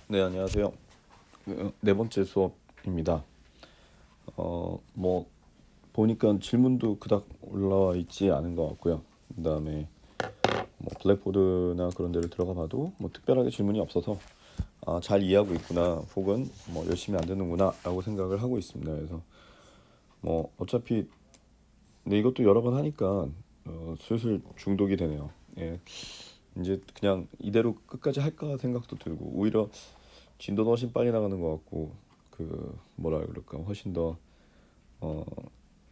네, 안녕하세요. 네 번째 수업입니다. 뭐 보니까 질문도 그닥 올라와 있지 않은 것 같고요. 그다음에 뭐 블랙보드나 그런 데를 들어가 봐도 뭐 특별하게 질문이 없어서 잘 이해하고 있구나, 혹은 뭐 열심히 안 듣는구나라고 생각을 하고 있습니다. 그래서 뭐 어차피 이것도 여러 번 하니까 슬슬 중독이 되네요. 예, 이제 그냥 이대로 끝까지 할까 생각도 들고, 오히려 진도도 훨씬 빨리 나가는 것 같고, 그 뭐라 그럴까, 훨씬 더 어,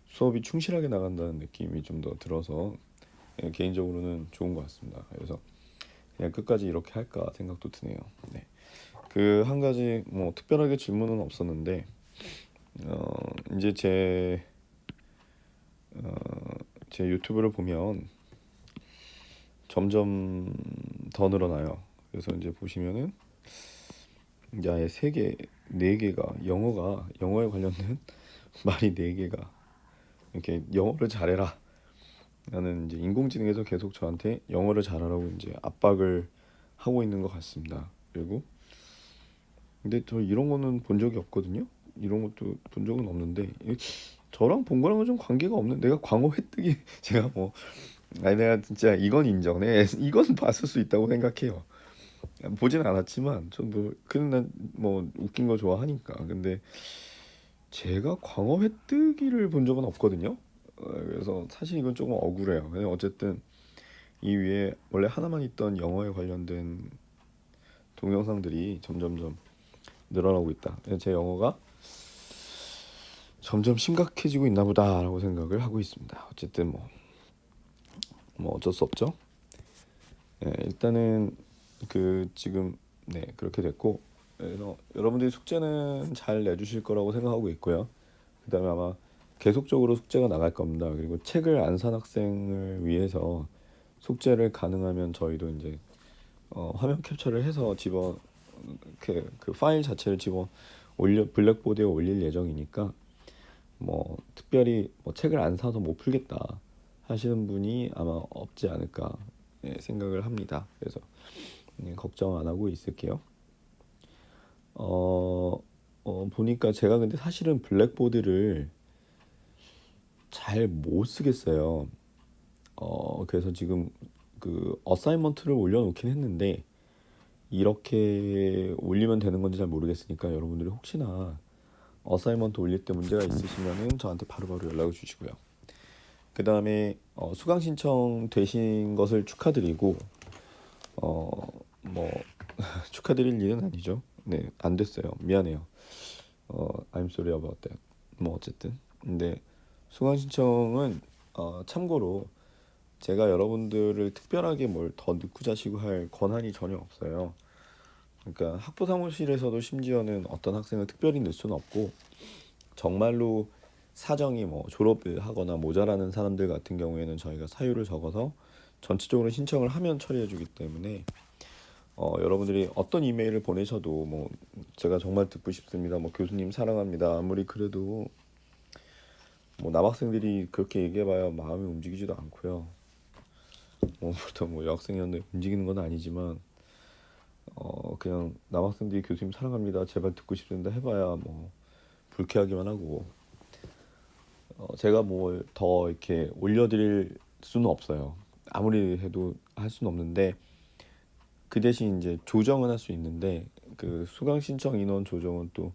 수업이 충실하게 나간다는 느낌이 좀 더 들어서 개인적으로는 좋은 것 같습니다. 그래서 그냥 끝까지 이렇게 할까 생각도 드네요. 네. 그 한 가지 뭐 특별하게 질문은 없었는데, 이제 제 유튜브를 보면 점점 더 늘어나요. 그래서 이제 보시면은 이제 아예 세 개, 네 개가 영어에 관련된 말이 네 개가 이렇게 영어를 잘해라. 나는 이제 인공지능에서 계속 저한테 영어를 잘하라고 이제 압박을 하고 있는 것 같습니다. 그리고 근데 저 이런 거는 본 적이 없거든요. 이런 것도 본 적은 없는데 저랑 본 거랑은 좀 관계가 없는, 내가 광어 획득이 제가 뭐 아니 내가 진짜 이건 인정해. 이건 봤을 수 있다고 생각해요. 보진 않았지만 전뭐 그는 난뭐 웃긴 거 좋아하니까. 근데 제가 광어 획득이를 본 적은 없거든요. 그래서 사실 이건 조금 억울해요. 근데 어쨌든 이 위에 원래 하나만 있던 영어에 관련된 동영상들이 점점점 늘어나고 있다. 제 영어가 점점 심각해지고 있나 보다라고 생각을 하고 있습니다. 어쨌든 뭐 어쩔 수 없죠. 일단은 지금 그렇게 됐고, 그래서 여러분들이 숙제는 잘 내주실 거라고 생각하고 있고요. 그다음에 아마 계속적으로 숙제가 나갈 겁니다. 그리고 책을 안 산 학생을 위해서 숙제를 가능하면 저희도 이제 화면 캡처를 해서 집어 그 파일 자체를 집어 올려 블랙보드에 올릴 예정이니까, 뭐 특별히 뭐 책을 안 사서 못 풀겠다 하시는 분이 아마 없지 않을까 생각을 합니다. 그래서 걱정 안 하고 있을게요. 보니까 제가 근데 사실은 블랙보드를 잘 못 쓰겠어요. 그래서 지금 그 어사이먼트를 올려놓긴 했는데, 이렇게 올리면 되는 건지 잘 모르겠으니까 여러분들이 혹시나 어사이먼트 올릴 때 문제가 있으시면은 저한테 바로바로 연락을 주시고요. 그 다음에 수강 신청 되신 것을 축하드리고, 어, 뭐 축하드릴 일은 아니죠. 네, 안 됐어요. 미안해요. I'm sorry about that. 뭐 어쨌든 근데 수강 신청은 참고로 제가 여러분들을 특별하게 뭘 더 늦고 자시고 할 권한이 전혀 없어요. 그러니까 학부 사무실에서도 심지어는 어떤 학생을 특별히 넣을 수는 없고, 정말로 사정이 뭐 졸업을 하거나 모자라는 사람들 같은 경우에는 저희가 사유를 적어서 전체적으로 신청을 하면 처리해 주기 때문에, 여러분들이 어떤 이메일을 보내셔도 뭐 제가 정말 듣고 싶습니다, 뭐 교수님 사랑합니다, 아무리 그래도 뭐 남학생들이 그렇게 얘기해봐야 마음이 움직이지도 않고요. 보통 뭐 여학생이었는데 움직이는 건 아니지만, 그냥 남학생들이 교수님 사랑합니다, 제발 듣고 싶습니다 해봐야 뭐 불쾌하기만 하고, 제가 뭘 더 이렇게 올려드릴 수는 없어요. 아무리 해도 할 수는 없는데, 그 대신 이제 조정은 할 수 있는데, 그 수강 신청 인원 조정은 또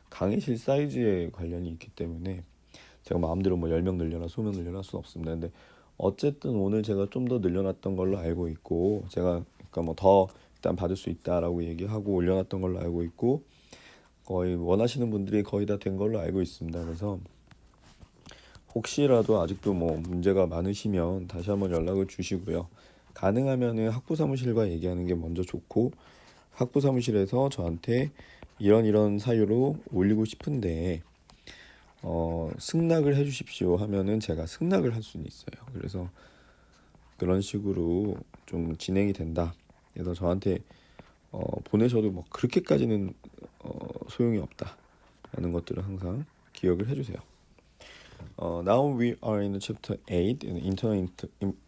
강의실 사이즈에 관련이 있기 때문에 제가 마음대로 뭐 10명 늘려라 20명 늘려라 할 수는 없습니다. 근데 어쨌든 오늘 제가 좀 더 늘려놨던 걸로 알고 있고, 제가 그러니까 뭐 더 일단 받을 수 있다라고 얘기하고 올려놨던 걸로 알고 있고, 거의 원하시는 분들이 거의 다 된 걸로 알고 있습니다. 그래서 혹시라도 아직도 뭐 문제가 많으시면 다시 한번 연락을 주시고요. 가능하면은 학부 사무실과 얘기하는 게 먼저 좋고, 학부 사무실에서 저한테 이런 사유로 올리고 싶은데 승낙을 해주십시오 하면은 제가 승낙을 할 수는 있어요. 그래서 그런 식으로 좀 진행이 된다. 그래서 저한테 보내셔도 뭐 그렇게까지는 소용이 없다라는 것들을 항상 기억을 해주세요. Now we are in chapter 8, in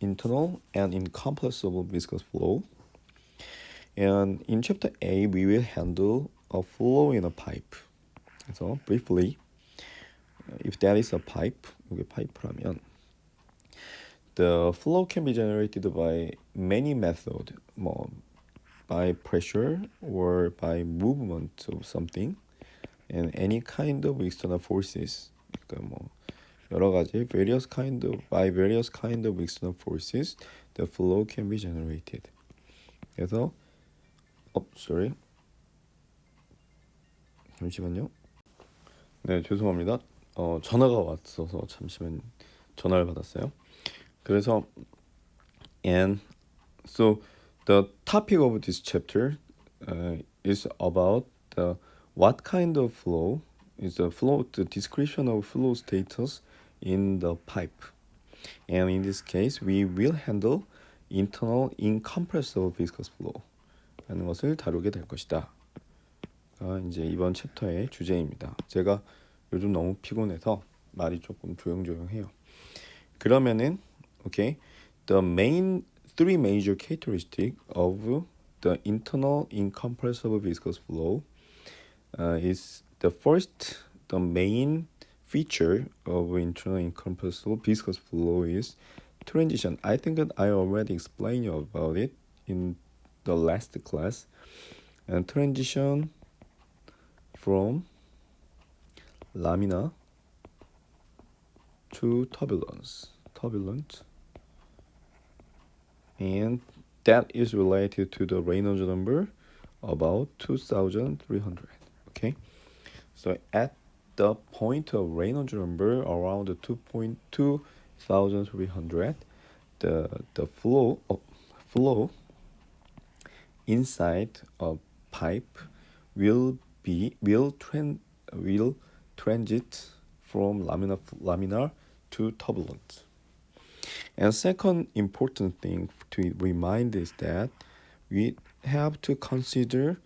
internal and incompressible viscous flow. And in chapter A, we will handle a flow in a pipe. So briefly, if that is a pipe, 이게 파이프라면 the flow can be generated by many methods, 뭐 by pressure or by movement of something, and any kind of external forces. 그러니까 뭐 여러 가지 by various kind of external forces, the flow can be generated. 그래서 sorry. 잠시만요. 네, 죄송합니다. 전화가 왔어서 잠시만 전화를 받았어요. 그래서 and so the topic of this chapter is about what kind of flow is the description of flow status in the pipe. And in this case, we will handle internal incompressible viscous flow 라는 것을 다루게 될 것이다. 이제 이번 챕터의 주제입니다. 제가 요즘 너무 피곤해서 말이 조금 조용조용해요. 그러면은 okay, three major characteristics of the internal incompressible viscous flow is the main feature of internal incompressible viscous flow is transition. I think that I already explained you about it in the last class. And transition from laminar to turbulent, and that is related to the Reynolds number about 2300. Okay, so at the point of Reynolds number around 2.2300, the flow inside a pipe will transit from laminar to turbulent. And second important thing to remind is that we have to consider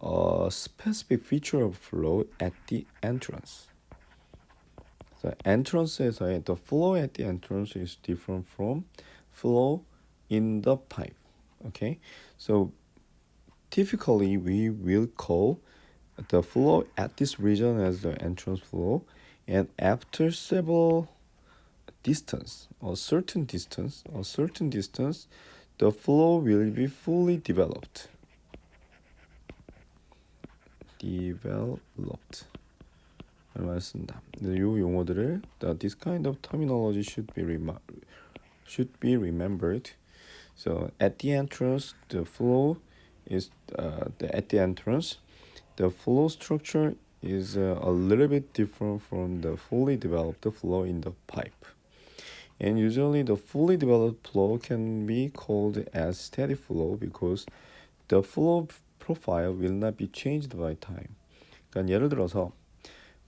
a specific feature of flow at the entrance. The the flow at the entrance is different from flow in the pipe. Okay, so typically we will call the flow at this region as the entrance flow, and after a certain distance, the flow will be fully developed. 말씀다. 이 용어들을 this kind of terminology should be remembered. So at the entrance, the flow structure is a little bit different from the fully developed flow in the pipe. And usually the fully developed flow can be called as steady flow because the flow profile will not be changed by time. 그러니까 예를 들어서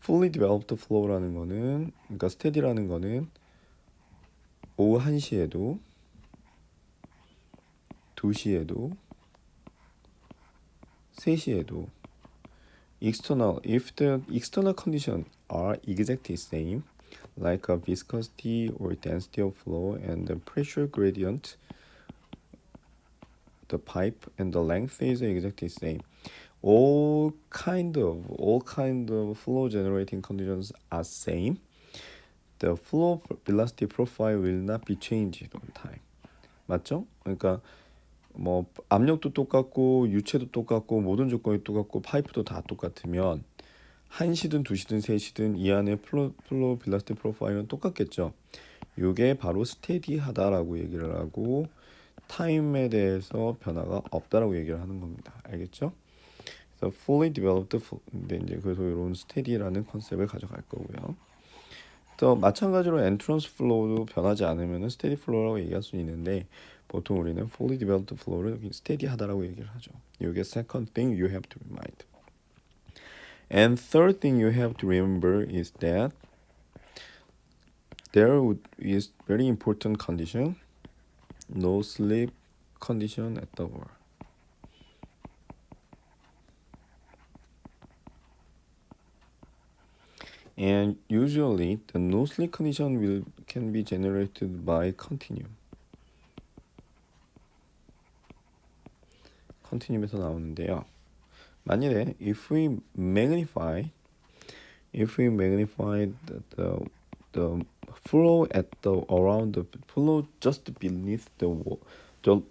fully developed flow라는 거는, 그러니까 steady라는 거는 오후 1시에도 2시에도 3시에도 if the external conditions are exactly same, like a viscosity or density of flow and the pressure gradient, the pipe and the length is exactly same. All kind of flow generating conditions are same. The flow velocity profile will not be changed on time. 맞죠? 그러니까 뭐 압력도 똑같고 유체도 똑같고 모든 조건이 똑같고 파이프도 다 똑같으면 1시든 2시든 3시든 이 안에 플로우 벨로시티 프로파일은 똑같겠죠. 이게 바로 스테디하다라고 얘기를 하고 타임에 대해서 변화가 없다라고 얘기를 하는 겁니다. 알겠죠? 그래서 fully developed, 이제 그래서 이런 스테디라는 컨셉을 가져갈 거고요. 또 마찬가지로 entrance flow도 변하지 않으면 steady flow라고 얘기할 수 있는데 보통 우리는 fully developed flow를 steady하다라고 얘기를 하죠. 이게 second thing you have to remind. And third thing you have to remember is that there is very important condition, no slip condition at the wall. And usually the no slip condition can be generated by continuum. continue에서 나오는데요. 만일에 if we magnify the flow at the around the flow just beneath the wall,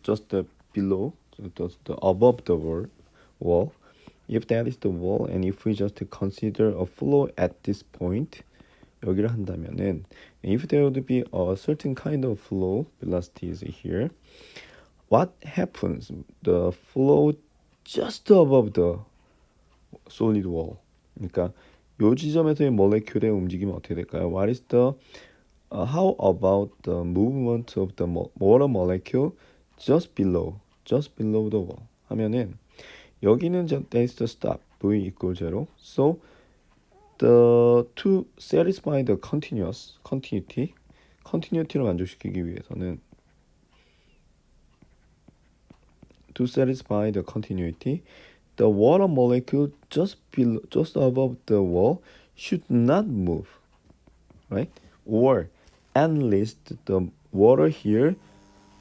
just the below, the above the wall, if that is the wall, and if we just consider a flow at this point, 여기를 한다면은 if there would be a certain kind of flow velocity is here, what happens? The flow just above the solid wall. 그러니까 요 지점에서의 모레큘의 움직임이 어떻게 될까요? What is the how about the movement of the water molecule just below the wall? 하면은 여기는 that is the stop. V equals 0. So to satisfy the continuity를 만족시키기 위해서는 to satisfy the continuity, the water molecule just above the wall should not move, right? Or at least the water here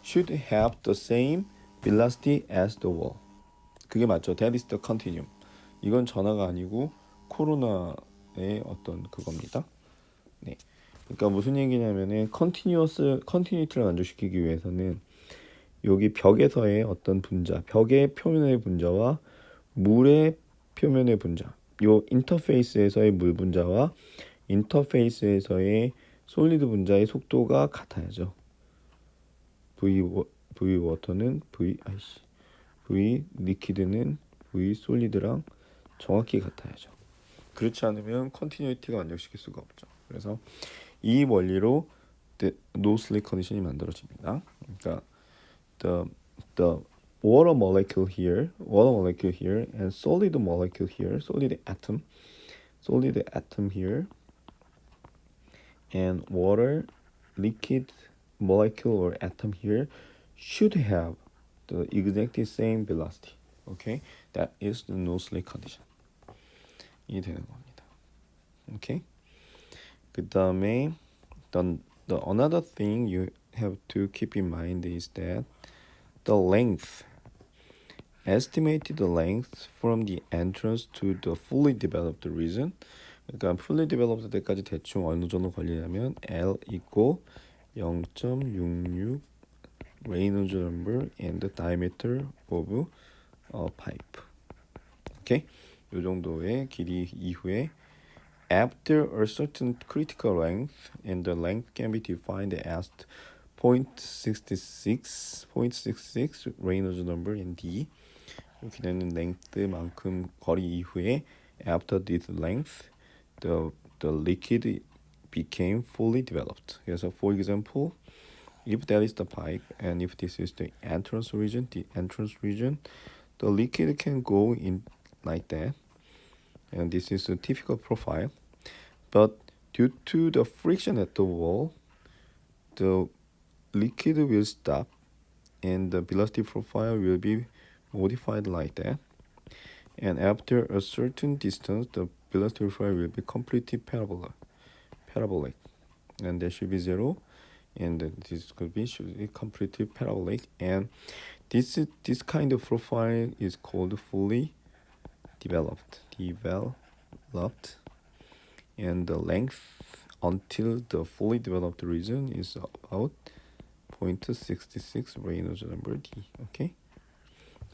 should have the same velocity as the wall. 그게 맞죠? That is the continuum. 이건 전하가 아니고 코로나의 어떤 그겁니다. 네. 그러니까 무슨 얘기냐면은 continuity를 만족시키기 위해서는 여기 벽에서의 어떤 분자, 벽의 표면의 분자와 물의 표면의 분자, 요 인터페이스에서의 물 분자와 인터페이스에서의 솔리드 분자의 속도가 같아야죠. V 워터는 V 리퀴드는 V 솔리드랑 정확히 같아야죠. 그렇지 않으면 컨티뉴이티가 만족시킬 수가 없죠. 그래서 이 원리로 no slip 컨디션이 만들어집니다. 그러니까 the water molecule here, and solid molecule here, solid atom here, and water liquid molecule or atom here should have the exactly same velocity. Okay, that is the no slip condition. 이 되는 겁니다. Okay. 그 다음에 the another thing you have to keep in mind is that the length, estimated length from the entrance to the fully developed region. 그러니까 fully developed 때까지 대충 어느 정도 걸리냐면 L equal 0.66 Reynolds number and the diameter of a pipe. 오케이? 요 정도의 길이 이후에 after a certain critical length, and the length can be defined as 0.66 Reynolds number and D. 이렇게 되는 length만큼 거리 이후에 after this length, the liquid became fully developed. 그래서 for example, if that is the pipe and if this is the entrance region, the liquid can go in like that, and this is a typical profile. But due to the friction at the wall, the liquid will stop and the velocity profile will be modified like that. And after a certain distance, the velocity profile will be completely parabolic. And there should be 0. And this should be completely parabolic. And this kind of profile is called fully developed. And the length until the fully developed region is about 0.66 Reynolds number D. Okay,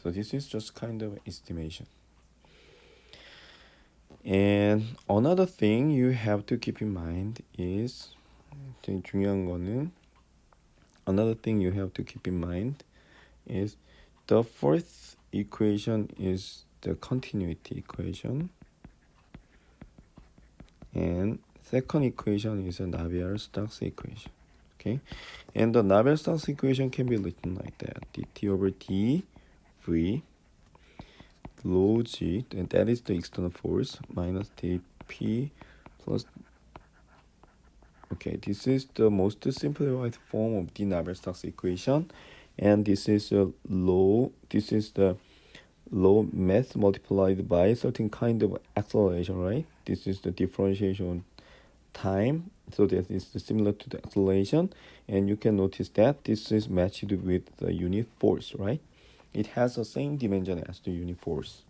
so this is just kind of estimation. And another thing you have to keep in mind is 되게 중요한 거는 another thing you have to keep in mind is the fourth equation is the continuity equation. And second equation is a Navier-Stokes equation. Okay, and the Navier-Stokes equation can be written like that: dt over d v rho g, and that is the external force, minus dp plus. Okay, this is the most simplified form of the Navier-Stokes equation, and this is the low mass multiplied by a certain kind of acceleration, right? This is the differentiation time, so that is similar to the acceleration, and you can notice that this is matched with the unit force, right? it has the same dimension as the unit force.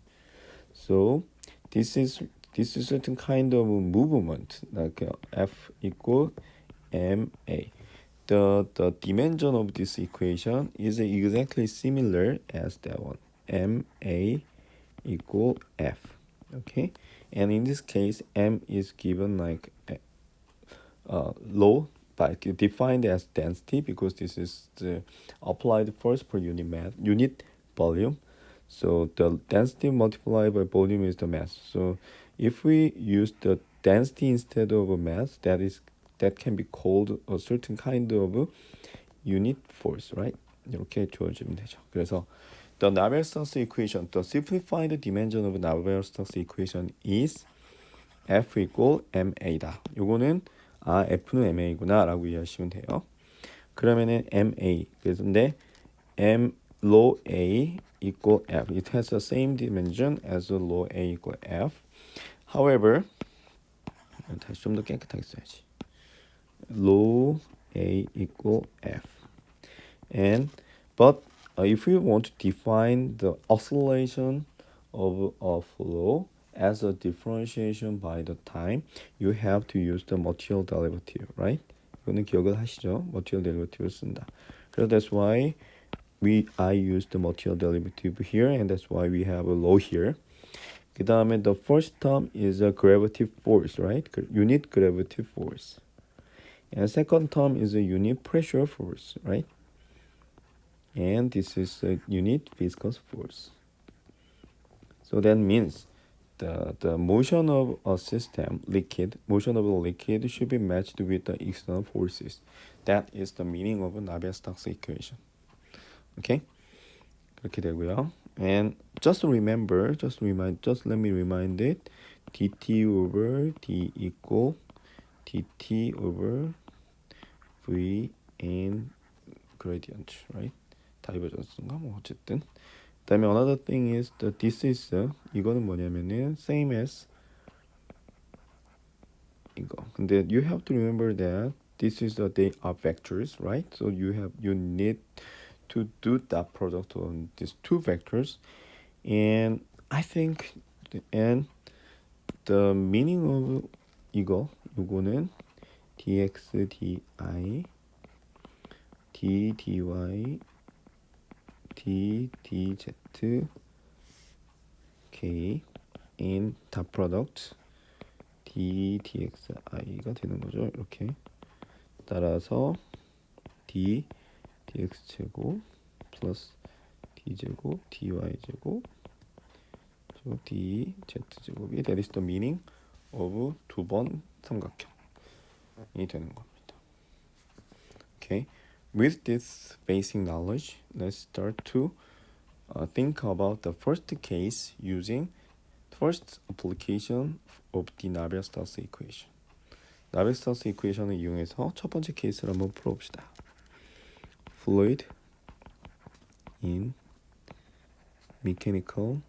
So this is a certain kind of movement, like F equal ma. The dimension of this equation is exactly similar as that one. ma equal F. Okay, and in this case, m is given like low, but defined as density because this is the applied force per unit volume. So the density multiplied by volume is the mass. So if we use the density instead of a mass, that can be called a certain kind of unit force, right? 이렇게 주어지면 되죠. 그래서 the Navier-Stokes equation, the simplified dimension of Navier-Stokes equation is F equal ma다. 요거는 F는 ma구나 라고 이해하시면 돼요. 그러면은 ma, 근데 m low a equal F. It has the same dimension as low a equal F. However, 다시 좀 더 깨끗하게 써야지. low a equal F. But if we want to define the oscillation of a flow as a differentiation by the time, you have to use the material derivative, right? 이거는 기억을 하시죠? material derivative를 쓴다. So that's why I use the material derivative here, and that's why we have a law here. 그 다음에 the first term is a gravitative force, right? Unit gravitative force. And second term is a unit pressure force, right? And this is a unit viscous force. So that means the motion of a system, motion of a liquid should be matched with the external forces. That is the meaning of a Navier-Stokes equation. Okay? 그렇게 되고요. And just let me remind it. dt over d equal dt over v in gradient, right? 다이버전스인가 뭐 어쨌든. 그다음에 another thing is this is 이거는 뭐냐면은 same as 이거. 근데 you have to remember that this is they are vectors, right? So you need to do that product on these two vectors, and I think the meaning of 요거는 dx di d dy d dz k in dot product d dxi가 되는 거죠. 이렇게 따라서 d dx 제곱 플러스 d 제곱 dy 제곱 d z 제곱이 that is the meaning of 두 번 삼각형이 되는 겁니다. Okay, with this basic knowledge, let's start to think about the first case using first application of the Navier-Stokes equation. Navier-Stokes equation을 이용해서 첫 번째 케이스를 한번 풀어봅시다. Fluid in mechanical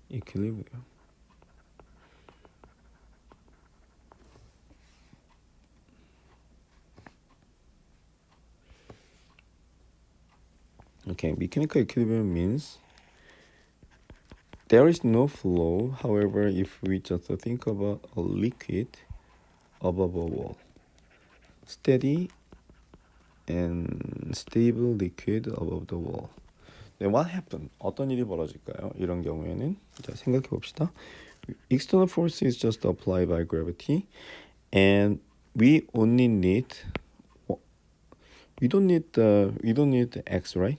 equilibrium. Okay, mechanical equilibrium means there is no flow. However, if we just think about a liquid above a wall, steady and stable liquid above the wall. Then what happened? 어떤 일이 벌어질까요? 이런 경우에는 자, 생각해 봅시다. External force is just applied by gravity, and we don't need the x, right?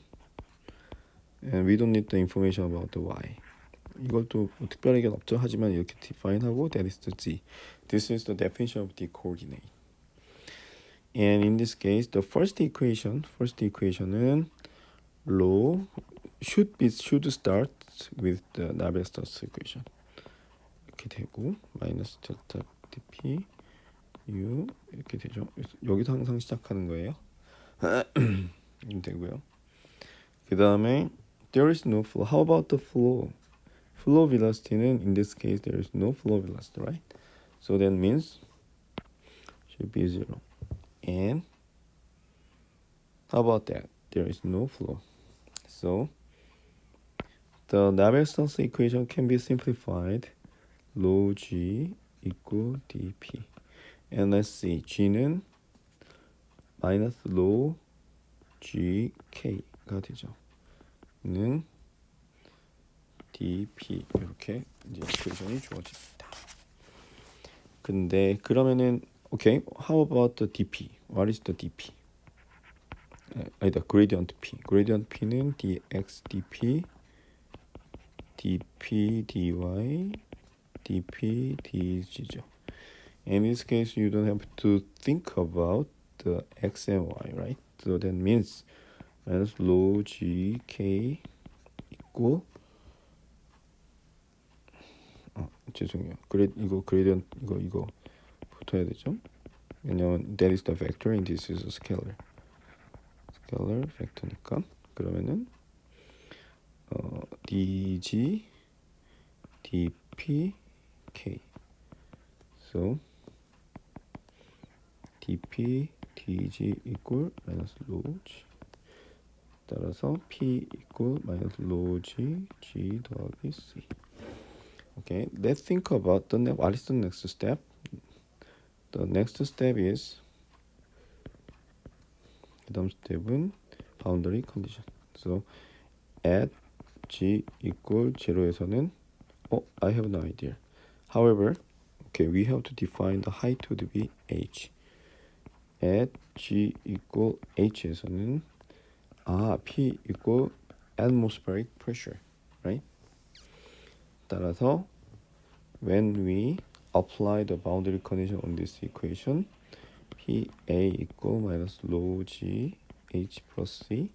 And we don't need the information about the y. 이것도 특별하게 없죠. 하지만 이렇게 define하고 that is the z. This is the definition of the coordinate. And in this case, the first equation은 law should start with the Navier-Stokes equation. 이렇게 되고 마이너스 델타 dp u 이렇게 되죠. 여기서 항상 시작하는 거예요. 되고요. 그 다음에 there is no flow. How about the flow? Flow velocity는 in this case there is no flow velocity, right? So that means should be 0. And how about that? There is no flow. So the Navier-Stokes equation can be simplified. Rho G equal dP. And let's see, G는 마이너스 rho GK가 되죠. 는 dP 이렇게 이제 이퀘이션이 주어집니다. 근데 그러면은 okay, how about the dP? What is the dP? 아니다, gradient P. gradient P는 dx dP, dP dy, dP dg죠. In this case, you don't have to think about the x and y, right? So that means minus rho gk equal 죄송해요. 이거 그레디언트 이거 붙어야 되죠? 왜냐면 that is the vector and this is a scalar. scalar 벡터니까 그러면은 dg dp k. So dp dg equal minus rho g. 따라서 p equal minus rho g g 더하기 c. Okay, let's think about what is the next step. The next step is 그 다음 스텝은 boundary condition. So at g equal 0에서는 I have no idea. However, okay, we have to define the height to be h. At g equal h에서는 p equal atmospheric pressure, right? 따라서 when we apply the boundary condition on this equation, PA equal minus rho G H plus C.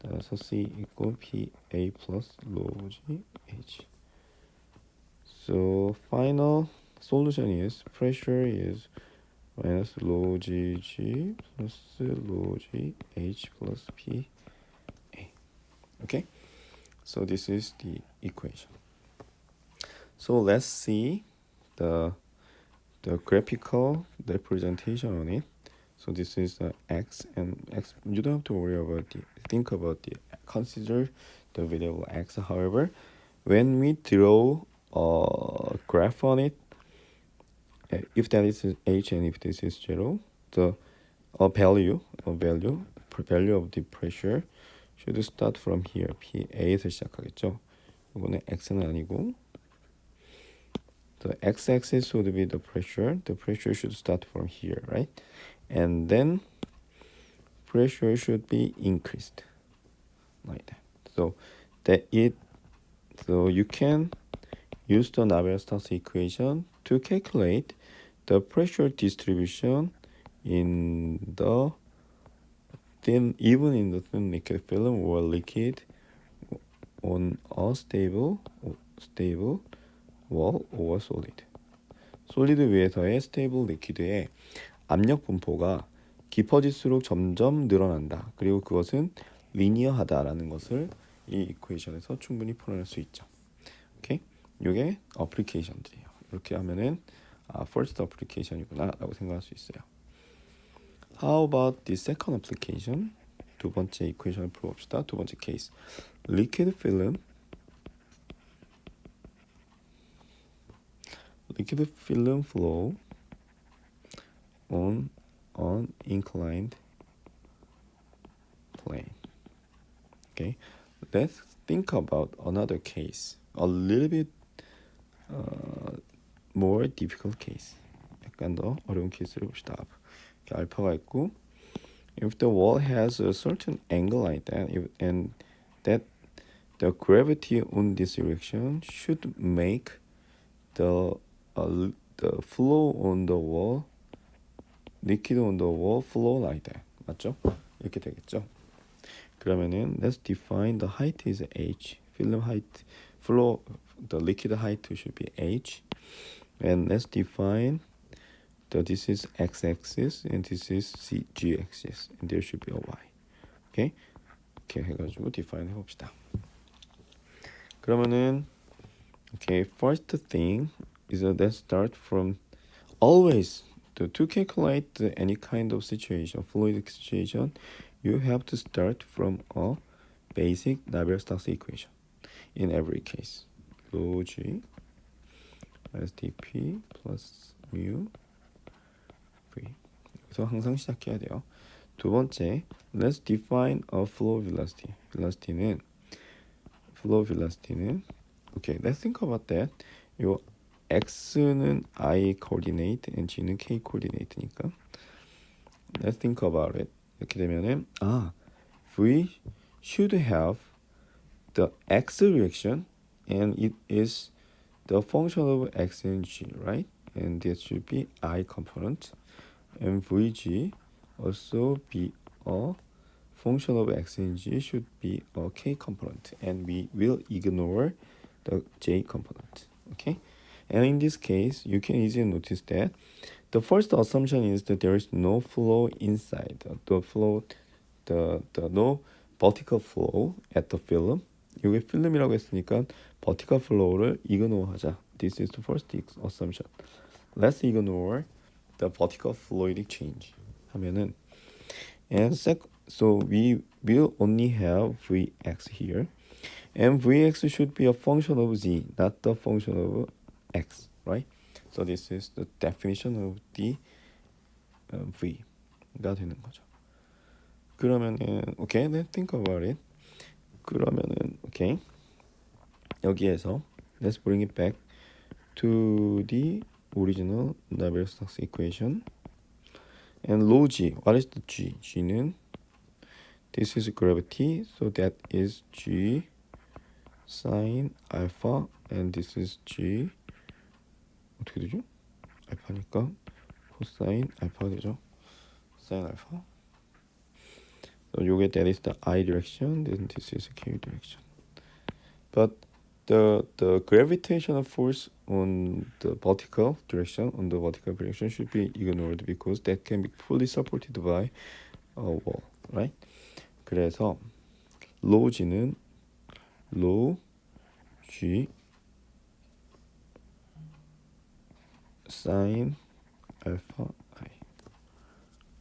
따라서 C equal PA plus rho G H. So final solution is pressure is minus rho G G plus rho G H plus PA. Okay, so this is the equation. So let's see the graphical representation on it. So this is the x and x. You don't have to worry about consider the variable x. However, when we draw a graph on it, if that is h and if this is 0, the value of the pressure should start from here. PA에서 시작하겠죠. 이거는 x는 아니고. The x-axis would be the pressure. The pressure should start from here, right? And then pressure should be increased like that. So you can use the Navier-Stokes equation to calculate the pressure distribution in the thin liquid film or liquid on a stable wall or solid. 솔리드 위에서의 스테이블 리퀴드의 압력 분포가 깊어질수록 점점 늘어난다. 그리고 그것은 리니어하다라는 것을 이 이퀘이션에서 충분히 풀어낼 수 있죠. 오케이? 이게 어플리케이션들이에요. 이렇게 하면은 first application이구나라고 생각할 수 있어요. How about the second application? 두 번째 이퀘이션을 풀어봅시다. 두 번째 케이스. Liquid film flow on an inclined plane. Okay, let's think about another case, a little bit more difficult case. 약간 더 어려운 케이스를 봅시다. 알파가 있고, if the wall has a certain angle like that, and that the gravity on this direction should make the flow on the wall, liquid on the wall flow like that. 맞죠? 이렇게 되겠죠? 그러면은 let's define the height is h. film height, flow, the liquid height should be h. And let's define this is x-axis and this is g-axis. And there should be a y. Okay? 이렇게 해가지고 define 해봅시다. 그러면은 okay, first thing is let's start from always to calculate any kind of situation, fluid situation, you have to start from a basic Navier-Stokes equation in every case. rho g SdP plus mu v. 여기서 항상 시작해야 돼요. 두 번째, let's define a flow velocity. flow velocity는 okay, let's think about that. 요 x는 I coordinate, and g는 k coordinate니까 let's think about it. 이렇게 되면은 we should have the x reaction, and it is the function of x and g, right? And this should be I component, and vg also be a function of x and g should be a k component, and we will ignore the j component. Okay, and in this case you can easily notice that the first assumption is that there is no flow inside the no vertical flow at the film. 이게 필름이라고 했으니까 vertical flow를 ignore 하자. This is the first assumption. Let's ignore the vertical fluidic change 하면은, and so we will only have Vx here, and Vx should be a function of z, not the function of x, right? So this is the definition of the V가 되는 거죠. 그러면은 okay, let's think about it. 그러면은 okay, 여기에서 let's bring it back to the original Navier-Stokes equation. And rho g, what is the g? g는 this is gravity, so that is g sine alpha, and this is g 어떻게 되죠? 알파니까 코사인 알파가 되죠. 사인 알파. So 요게 that is the I direction, then this is k direction. But the gravitational force on the vertical direction, should be ignored because that can be fully supported by a wall, right? 그래서 rho g는 rho g sin alpha I.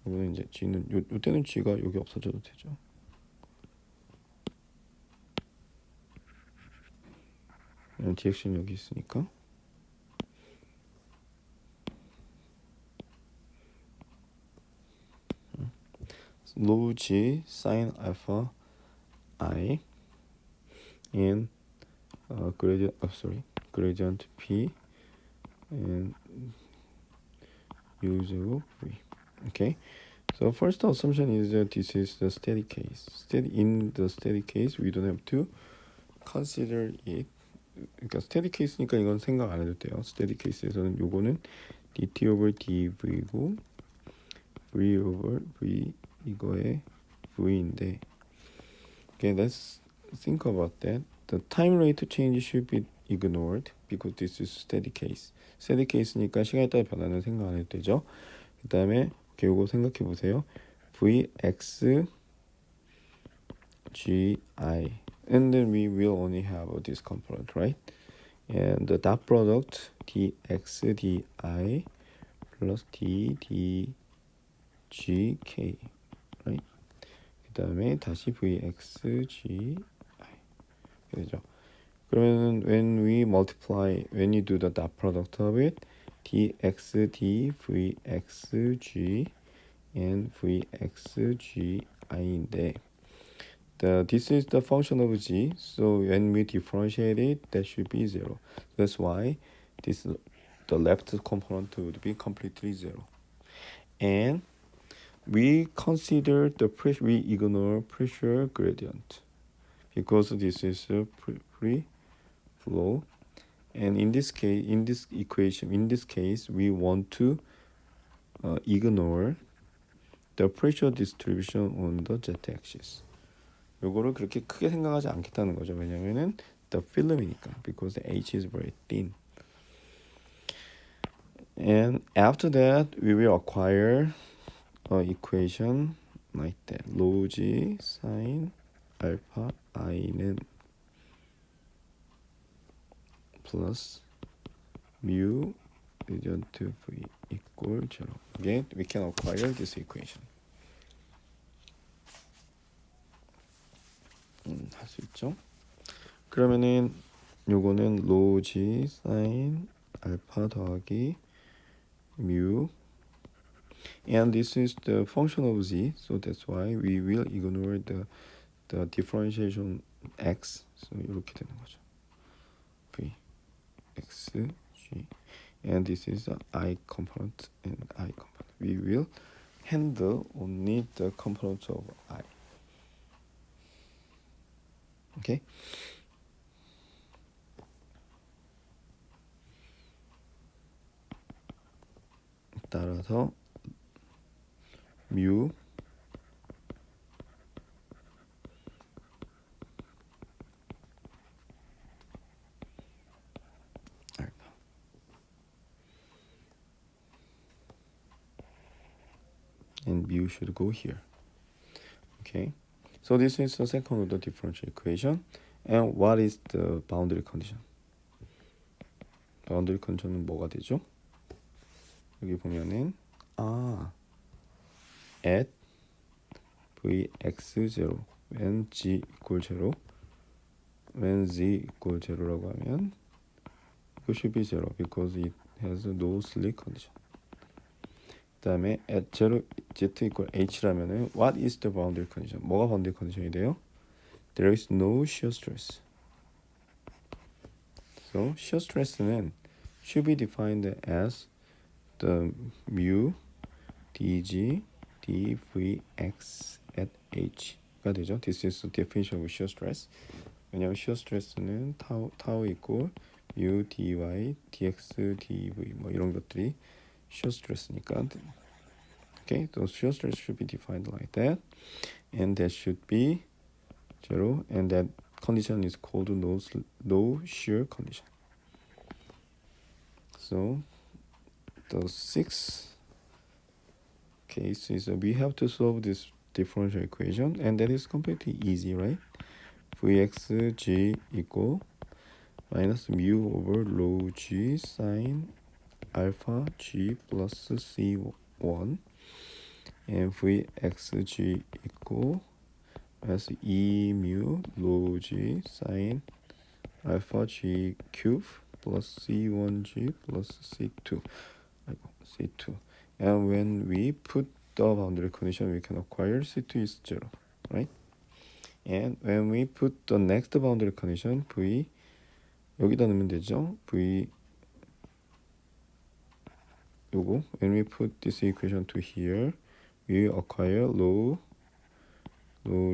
이거는 이제 g는 요때는 g가 여기 없어져도 되죠. dx는 여기 있으니까 rho g sin alpha I in gradient p and u0 v. Okay, so first assumption is that this is the steady case. In the steady case we don't have to consider it. 그러니까 steady case니까 이건 생각 안 해도 돼요. steady case에서는 요거는 dt over dv고 v over v 이거의 v인데, okay, let's think about that. The time rate change should be ignored because this is steady case. steady case니까 시간에 따라 변화는 생각 안 해도 되죠. 그 다음에 요거 생각해 보세요. vx gi, and then we will only have this component, right? And the dot product dx di plus d dgk, right? 그 다음에 다시 vx gi 되죠. 그러면 when you do the dot product of it, dx d vx g and vx gi인데, this is the function of g, so when we differentiate it, that should be 0. That's why the left component would be completely 0. And we consider the pressure, we ignore pressure gradient because this is a free flow. And in this case, in this case, we want to ignore the pressure distribution on the z-axis. 요거를 그렇게 크게 생각하지 않겠다는 거죠. 왜냐면은 the film이니까, because the H is very thin. And after that, we will acquire an equation like that. rho g sin alpha i는 plus mu gradient v equal 0. Again, we can acquire this equation. 할 수 있죠. 그러면은 요거는 로 g 사인 알파 더하기 뮤 and this is the function of z, so that's why we will ignore the differentiation x. so 이렇게 되는 거죠. v x g and this is the I component and I component. We will handle only the components of I. Okay. 따라서 뮤 알파 and mu should go here. Okay. So this is the second order differential equation. And what is the boundary condition? 바운더리 컨디션은 뭐가 되죠? 여기 보면은 at vx0 when g equal 0 when z equal 0라고 하면 it should be 0 because it has no sleep condition. 그 다음에 at 0 z equal h라면은 what is the boundary condition? 뭐가 boundary condition이 돼요? There is no shear stress. So shear stress는 should be defined as the mu dg dvx at h가 되죠. This is the definition of shear stress. 왜냐하면 shear stress는 타우 이꼴 mu dy dx dv 뭐 이런 것들이 shear stress니까. Okay, so shear stress should be defined like that, and that should be 0, and that condition is called no shear condition. So the sixth case is we have to solve this differential equation, and that is completely easy, right? vxg equal minus mu over rho g sine alpha g plus c1, and vxg equal as e mu rho g sine alpha g cube plus c1g plus c2. And when we put the boundary condition, we can acquire c2 is 0, right? And when we put the next boundary condition, v 여기다 넣으면 되죠. v 요거 when we put this equation to here, we acquire rho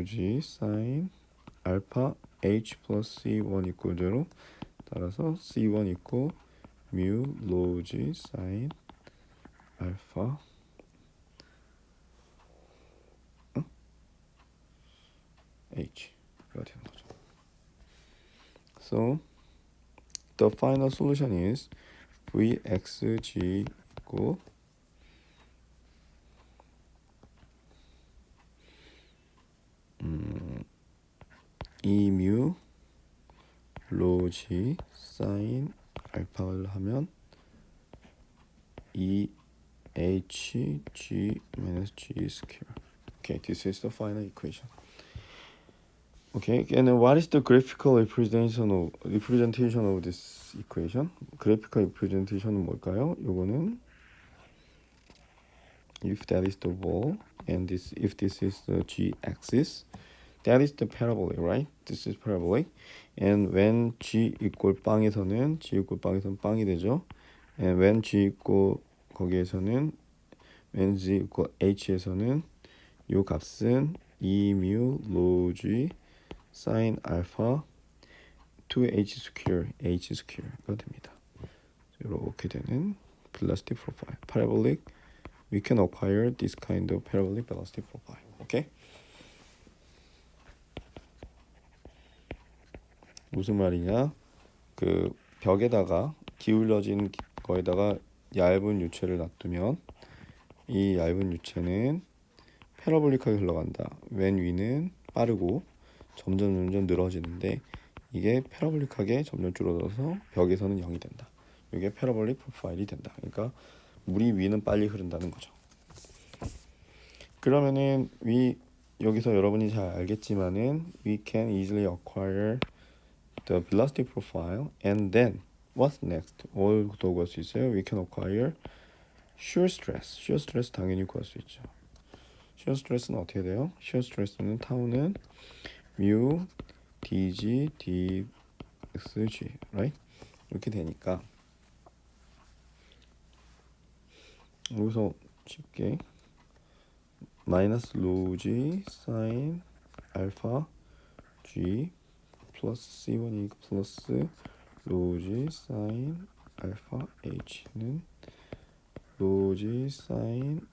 g sine alpha h plus c1 equal 0. 따라서 c1 equal mu rho g sine alpha h가 되는 거죠. So the final solution is vxg equal e mu rho g sin 알파를 하면 e h g minus g square. Okay, this is the final equation. Okay, and what is the graphical representation of this equation? graphical representation은 뭘까요? 요거는 if that is the wall and if this is the g-axis, that is the parabolic, right? This is parabolic. And when g equal 빵에서는 빵이 되죠. And when g equal 거기에서는 when g equal h에서는 요 값은 e mu rho g sin alpha 2h square가 됩니다. 이렇게 되는 velocity profile. Parabolic, we can acquire this kind of parabolic velocity profile. Okay? 무슨 말이냐? 그 벽에다가 기울어진 거에다가 얇은 유체를 놔두면 이 얇은 유체는 패러볼릭하게 흘러간다. 맨 위는 빠르고 점점 늘어지는데 이게 패러볼릭하게 점점 줄어들어서 벽에서는 0이 된다. 이게 패러볼릭 프로파일이 된다. 그러니까 물이 위는 빨리 흐른다는 거죠. 그러면은 여기서 여러분이 잘 알겠지만은 we can easily acquire the velocity profile and then what's next? 뭘 더 구할 수 있어요? We can acquire shear stress. shear stress 당연히 구할 수 있죠. shear stress는 어떻게 돼요? shear stress는 타우는 mu dg dxg, right? 이렇게 되니까 여기서 쉽게 마이너스 로지 사인 알파 g 플러스 c1이 플러스 로지 사인 알파 h는 로지 사인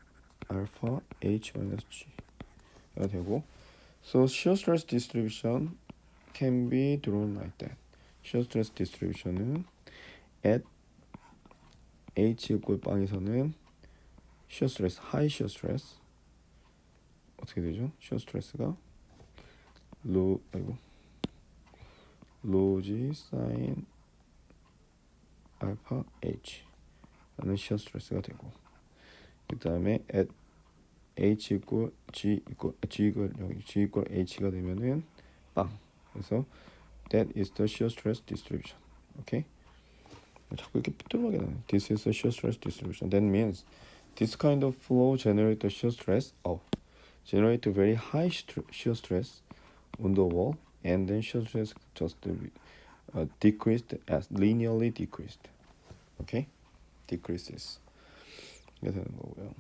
알파 h 마이너스 g가 되고, so shear stress distribution can be drawn like that. shear stress distribution은 at h equal 빵에서는 shear stress, high shear stress 어떻게 되죠? shear stress가 로지 사인 알파 h라는 shear stress가 되고, 그 다음에 at h equal g equal h가 되면은 빵. 그래서 that is the shear stress distribution. 오케이? 자꾸 이렇게 삐뚤어하게 나네. This is the shear stress distribution. That means this kind of flow generate the shear stress. Generate a very high shear stress on the wall, and then shear stress just decreased as linearly decreased. Okay? Decreases. 이게 되는 거고요.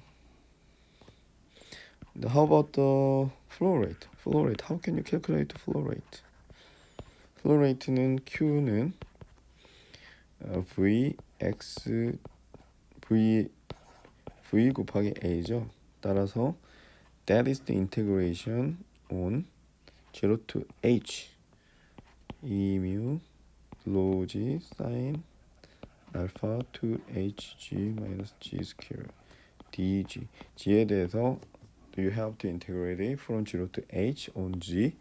How about the flow rate? Flow rate. How can you calculate the flow rate? flow rate는 Q는 V 곱하기 A죠. 따라서 that is the integration on 0 to H E mu rho G sin alpha to HG minus G square dG. G에 대해서 you have to integrate it from 0 to H on G.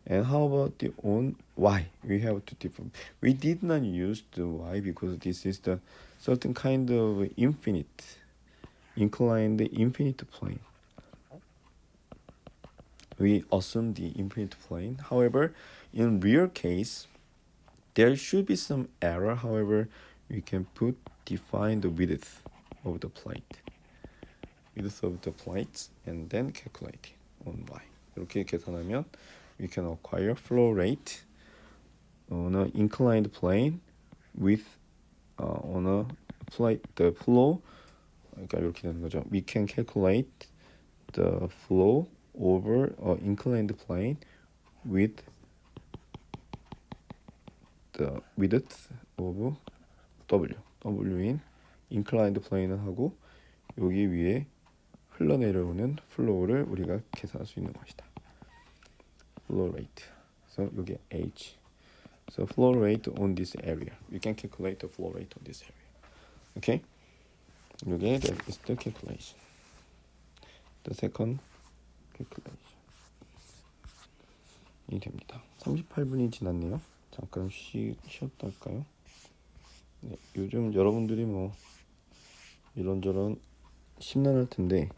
And how about the on Y? We have to different. We did not use the Y because this is the certain kind of infinite, inclined infinite plane. We assume the infinite plane. However, in real case, there should be some error. However, we can define the width of the plate, and then calculate it on Y. 이렇게 계산하면 we can acquire flow rate on an inclined plane with on a plate the flow. 그러니까 이렇게 되는 거죠. We can calculate the flow over an inclined plane with the width of W인 inclined plane은 하고 여기 위에 흘러내려오는 flow를 우리가 계산할 수 있는 것이다. flow rate. So 여기 H. So flow rate on this area. We can calculate the flow rate on this area. Okay? 여기 that is the calculation. The second calculation. 이 됩니다. 38분이 지났네요. 잠깐 쉬었다 할까요? 네, 요즘 여러분들이 뭐 이런저런 심란할 텐데,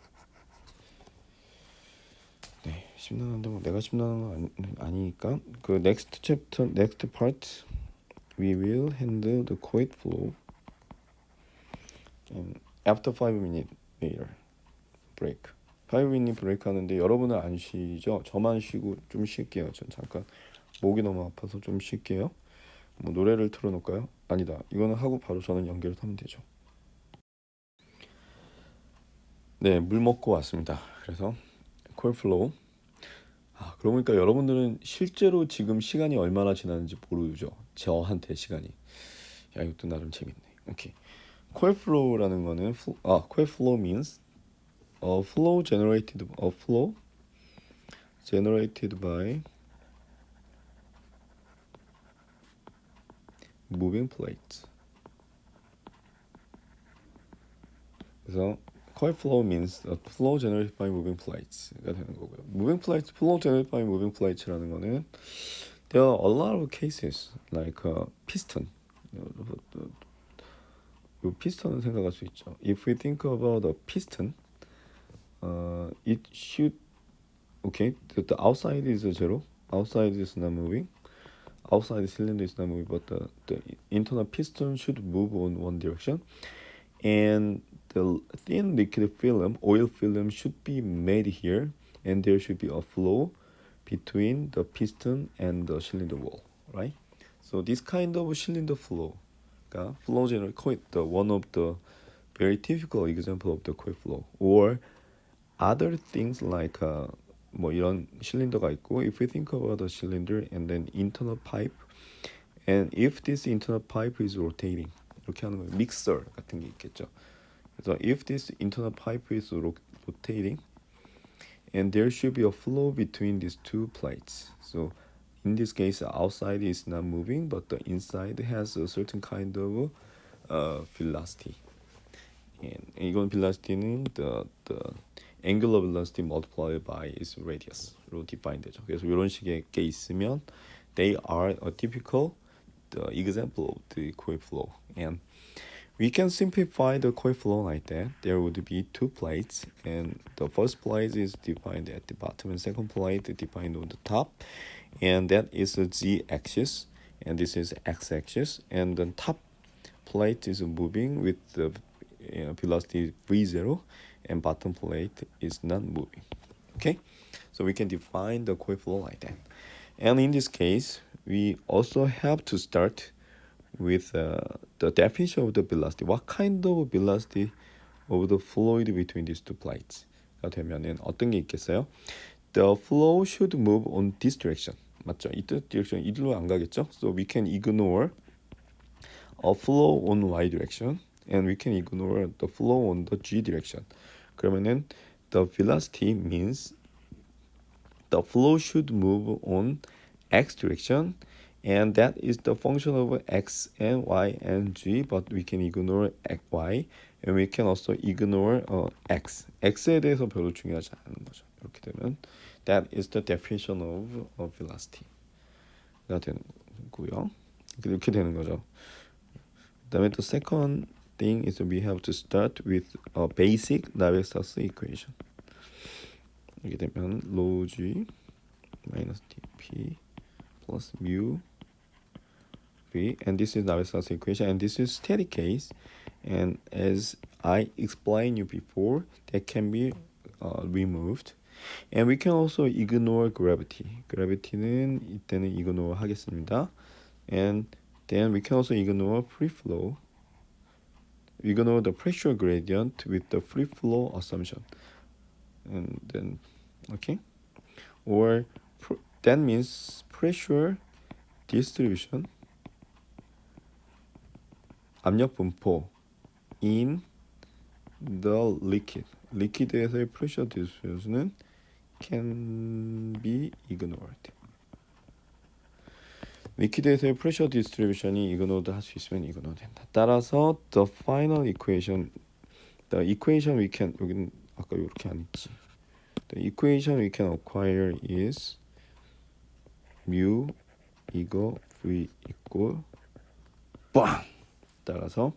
네, 심란한데 뭐 내가 심란한 건 아니니까 그 next chapter, next part, we will handle the coit flow and after 5-minute later break. 5-minute break 하는데 여러분은 안 쉬죠? 저만 쉬고 좀 쉴게요. 전 잠깐 목이 너무 아파서 좀 쉴게요. 뭐 노래를 틀어놓을까요? 아니다. 이거는 하고 바로 저는 연결을 하면 되죠. 네, 물 먹고 왔습니다. 그래서 coit flow. 그러고 보니까 여러분들은 실제로 지금 시간이 얼마나 지났는지 모르죠. 저한테 시간이. 야, 이것도 나름 재밌네. 오케이. coit flow라는 거는 coit flow means a flow generated by moving plates. 그래서 coit flow means a flow generated by moving plates가 되는 거고요. moving plates, flow generated by moving plates라는 거는 there are a lot of cases like piston. 이 피스톤은 생각할 수 있죠. If we think about a piston, it should Okay, the outside is 0. Outside is not moving. Outside cylinder is not moving, but the internal piston should move on one direction. And the thin liquid film, oil film, should be made here, and there should be a flow between the piston and the cylinder wall, right? So this kind of cylinder flow, flow general coil, the one of the very typical example of the coil flow, or other things like 뭐 이런 실린더가 있고, if we think about the cylinder and then internal pipe, and if this internal pipe is rotating, 이렇게 하는 거 믹서 같은 게 있겠죠. 그래서 if this internal pipe is rotating, and there should be a flow between these two plates. So in this case, the outside is not moving, but the inside has a certain kind of velocity. And 이건 velocity는 the angular velocity multiplied by its radius로 define 되죠. 그래서 이런 식의 게 있으면 they are a typical the example of the coil flow. And we can simplify the coil flow like that. There would be two plates, and the first plate is defined at the bottom, and second plate defined on the top, and that is the z-axis, and this is x-axis, and the top plate is moving with the velocity v0, and bottom plate is not moving. Okay, so we can define the coil flow like that. And in this case, we also have to start with the definition of the velocity. What kind of velocity of the fluid between these two plates가 되면은 어떤 게 있겠어요? The flow should move on this direction. 맞죠? 이 direction 이리로 안 가겠죠? So we can ignore a flow on y direction, and we can ignore the flow on the g direction. 그러면은 the velocity means the flow should move on x direction, and that is the function of x and y and g, but we can ignore y, and we can also ignore x. x에 대해서 별로 중요하지 않은 거죠. 이렇게 되면 that is the definition of velocity가 되는 거고요. 이렇게 되는 거죠. 그다음에 the second thing is we have to start with a basic Navier-Stokes equation. 이렇게 되면 rho g minus dp plus mu v, and this is Navier-Stokes equation, and this is steady case, and as I explained you before, that can be removed, and we can also ignore gravity. gravity는 이때는 ignore 하겠습니다. And then we can also ignore free flow. Ignore the pressure gradient with the free flow assumption, and then okay, or that means pressure distribution, 압력 분포 in the liquid에서의 pressure distribution은 can be ignored. 리퀴드에서의 pressure distribution이 ignored 할 수 있으면 ignored 된다. 따라서 the final equation, the equation we can, 여기는 아까 이렇게 안 했지. The equation we can acquire is mu 이거 v equal 빵. 따라서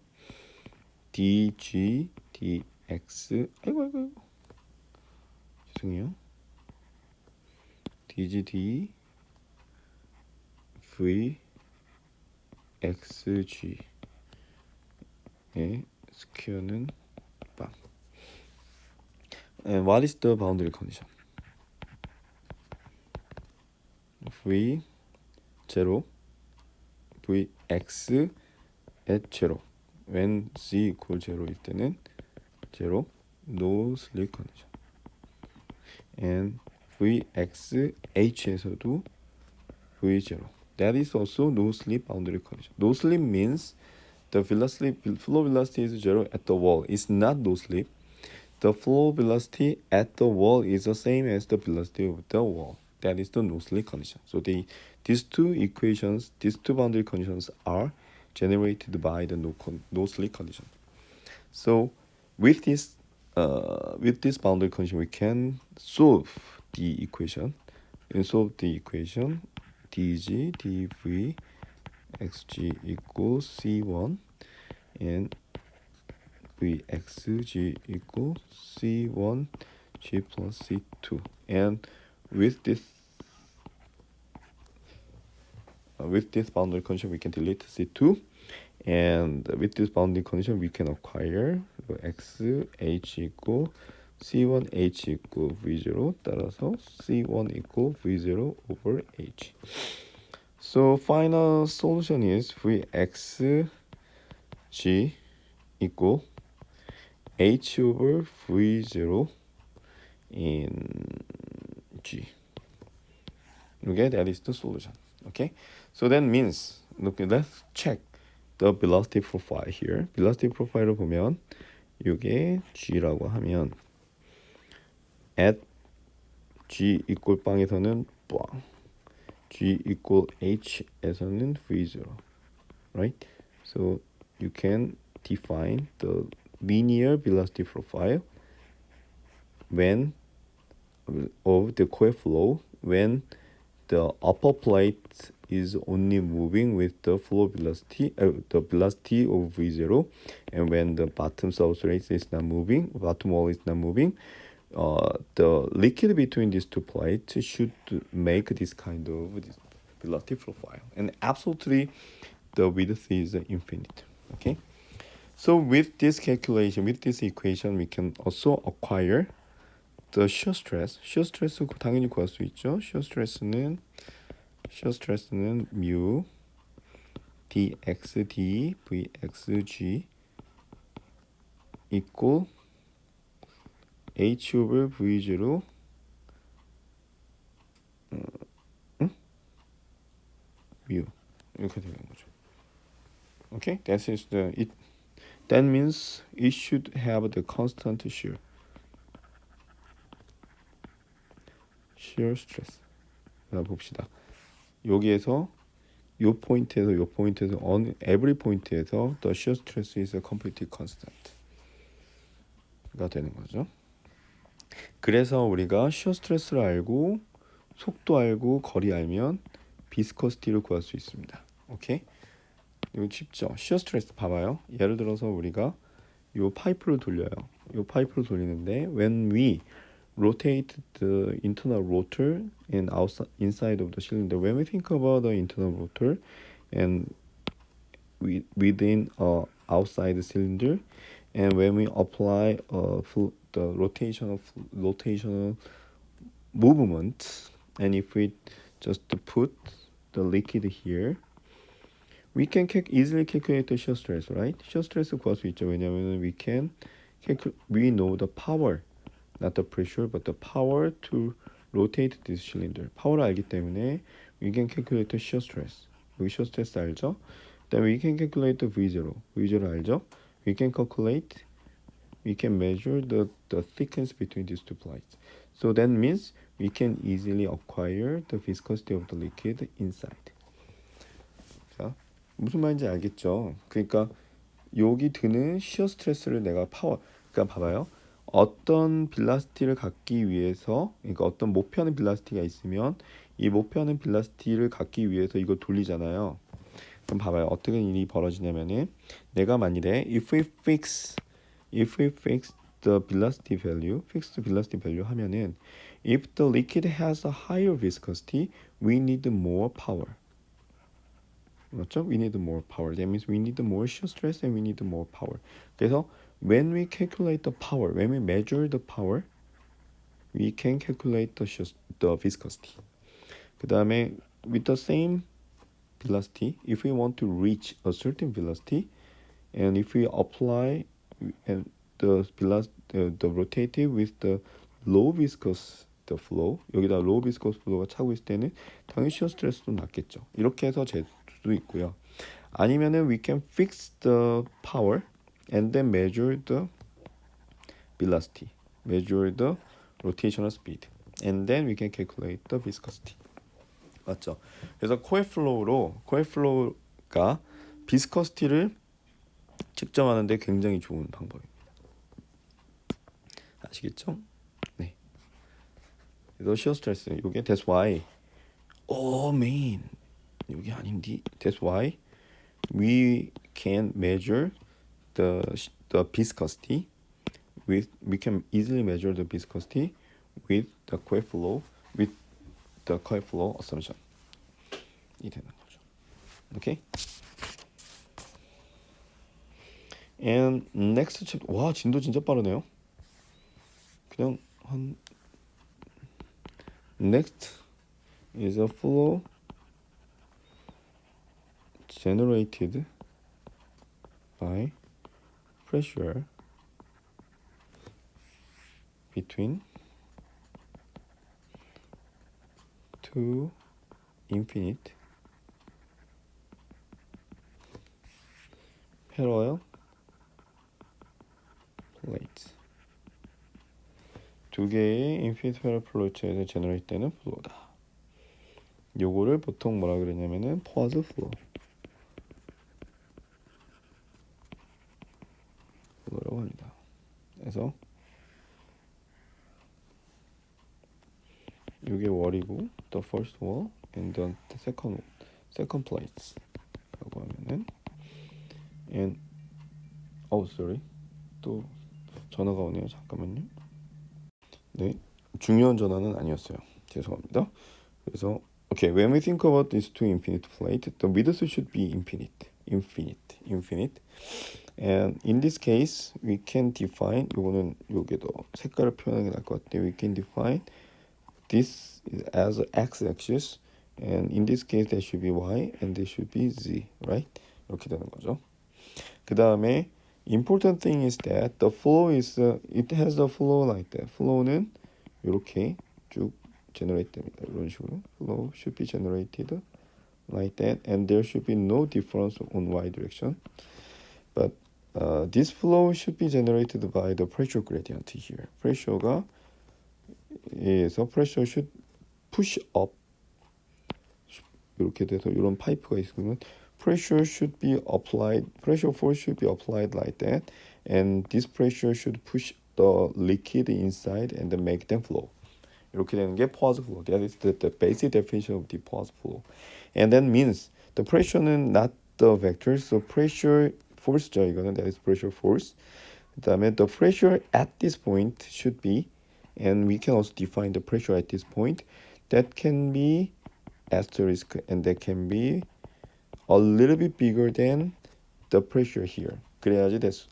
dg dx 아이고 죄송해요. dg d v xg의 스퀘어는 빵. And what is the boundary condition? v 0 vx at 0 when z equal 0일 때는 0 no slip condition. And vx h에서도 v0, that is also no slip boundary condition. No slip means the flow velocity is 0 at the wall. It's not no slip. The flow velocity at the wall is the same as the velocity of the wall. That is the no slip condition. So these two equations, these two boundary conditions are generated by the no slip condition. So with this boundary condition, we can solve the equation. And solve the equation dg dv xg equals c1 and vxg equals c1 g plus c2, and with this boundary condition we can delete C2, and with this boundary condition we can acquire x h equal C1 h equal V0 따라서 C1 equal V0 over h. So final solution is Vx g equal h over V0 in g. Okay, that is the solution. Okay, so that means look, let's check the velocity profile here. velocity profile을 보면 이게 g라고 하면 at g equal 빵에서는 빵, g equal h에서는 v0, right? So you can define the linear velocity profile when of the coil flow when the upper plate is only moving with the flow velocity, the velocity of v0, and when the bottom substrate is not moving, bottom wall is not moving, the liquid between these two plates should make this kind of velocity profile, and absolutely the width is infinite. Okay, so with this calculation, with this equation, we can also acquire the shear stress. shear stress 당연히 구할 수 있죠. shear stress는 mu dx d vxg equal h over v0 mu 이렇게 되는 거죠. Okay, that is that means it should have the constant shear stress. 자, 봅시다. 여기에서 요 포인트에서 on every 포인트에서 the shear stress is completely constant가 되는 거죠. 그래서 우리가 shear stress를 알고 속도 알고 거리 알면 viscosity를 구할 수 있습니다. 오케이? 이거 쉽죠? shear stress 봐봐요. 예를 들어서 우리가 요 파이프를 돌려요. 요 파이프를 돌리는데 when we rotate the internal rotor and outside inside of the cylinder. When we think about the internal rotor and within outside the cylinder, and when we apply the rotational movement, and if we just put the liquid here, we can easily calculate the shear stress, right? shear stress 구할 수 있죠. 왜냐하면 we know the power. Not the pressure, but the power to rotate this cylinder. 파워를 알기 때문에 we can calculate the shear stress. 여기 shear stress 알죠? Then we can calculate the V0. V0 알죠? We can measure the thickness between these two plates. So that means we can easily acquire the viscosity of the liquid inside. 자, 무슨 말인지 알겠죠? 그러니까 여기 드는 shear stress를 내가 그러니까 봐봐요. 어떤 빌라시티를 갖기 위해서, 그러니까 어떤 목표하는 빌라시티가 있으면 이 목표하는 빌라시티를 갖기 위해서 이걸 돌리잖아요. 그럼 봐봐요. 어떻게 일이 벌어지냐면은 내가 만일에 if we fix the velocity value, fix the velocity value 하면은 if the liquid has a higher viscosity, we need more power. 맞죠? We need more power. That means we need more shear stress and we need more power. 그래서 when we calculate the power, when we measure the power, we can calculate the viscosity. 그 다음에 with the same velocity, if we want to reach a certain velocity, and if we apply the rotative with the low viscous the flow, 여기다 low viscous flow가 차고 있을 때는 당연히 shear stress도 낮겠죠. 이렇게 해서 잴 수도 있고요. 아니면은 we can fix the power and then measure the velocity, measure the rotational speed, and then we can calculate the viscosity. 맞죠? 그래서 코일 플로우가 비스커시티를 측정하는데 굉장히 좋은 방법입니다. 아시겠죠? 네. 그래서 shear stress 이게 that's why man 여기 아닌데 that's why we can measure the viscosity we can easily measure the viscosity with the coil flow with the correct flow assumption 이 되는 거죠. 오케이. And next chapter. 와, 진도 진짜 빠르네요. 그냥 한 next is a flow generated by pressure between two infinite parallel plates. 두 개의 infinite parallel plate에서 제너레이트 되는 플로우다. 요거를 보통 뭐라 그러냐면은 pause flow 라고 합니다. 그래서 요게 월이고 the first wall and the second plates 라고 하면은 and sorry 또 전화가 오네요. 잠깐만요. 네, 중요한 전화는 아니었어요. 죄송합니다. 그래서 okay, when we think about these two infinite plates, the width should be infinite. And in this case, we can define 요거는 요게 더 색깔을 표현하는 게 나을 것 같아요. We can define this as x-axis, and in this case, that should be y, and this should be z, right? 이렇게 되는 거죠. 그 다음에 important thing is that the flow is it has the flow like that. flow는 이렇게 쭉 generate 됩니다. 이런 식으로 flow should be generated like that, and there should be no difference on y direction. But this flow should be generated by the pressure gradient here. pressure가 에서 pressure should push up 이렇게 돼서 이런 파이프가 있으면 pressure force should be applied like that, and this pressure should push the liquid inside and then make them flow. 이렇게 되는 게 pause flow. That is the basic definition of the pause flow. And that means the pressure는 not the vector, so pressure force죠. 이거는 that is pressure force. 그다음에 the pressure at this point should be, and we can also define the pressure at this point, that can be asterisk, and that can be a little bit bigger than the pressure here. 그래야지 that's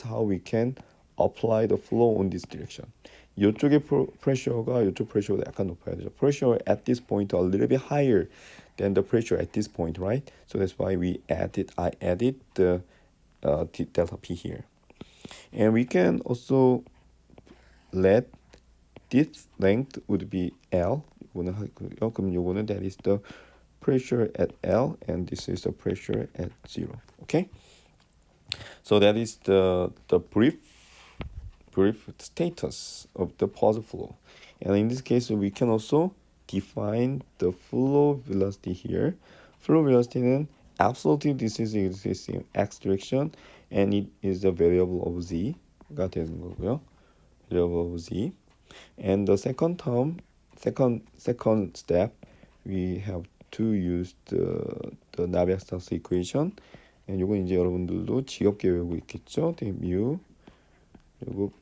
how we can apply the flow on this direction. 이쪽의 pressure가 이쪽 pressure보다 약간 높아야 되죠. Pressure at this point a little bit higher than the pressure at this point, right? So that's why I added the delta P here. And we can also let this length would be L. 이거는 하고요. 그럼 요거는 that is the pressure at L, and this is the pressure at 0. Okay? So that is the brief status of the pause flow. And in this case, we can also define the flow velocity here. Flow velocity는 absolutely this is existing x direction, and it is the variable of z가 되는 거고요. variable of z. And the second step, we have to use the Navier-Stokes equation. and 요건 이제 여러분들도 지겹게 외우고 있겠죠. mu 그리고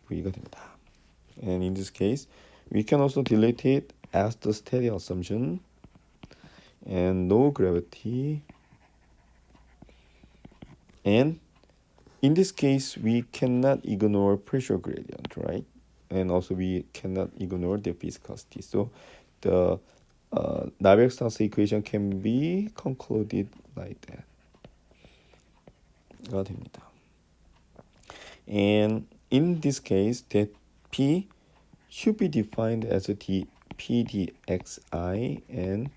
v가 됩니다. And in this case, we can also delete it as the steady assumption and no gravity. And in this case, we cannot ignore pressure gradient, right? And also we cannot ignore the viscosity. So the Navier-Stokes equation can be concluded like that. 가 됩니다. And in this case, that P should be defined as a dP dxi and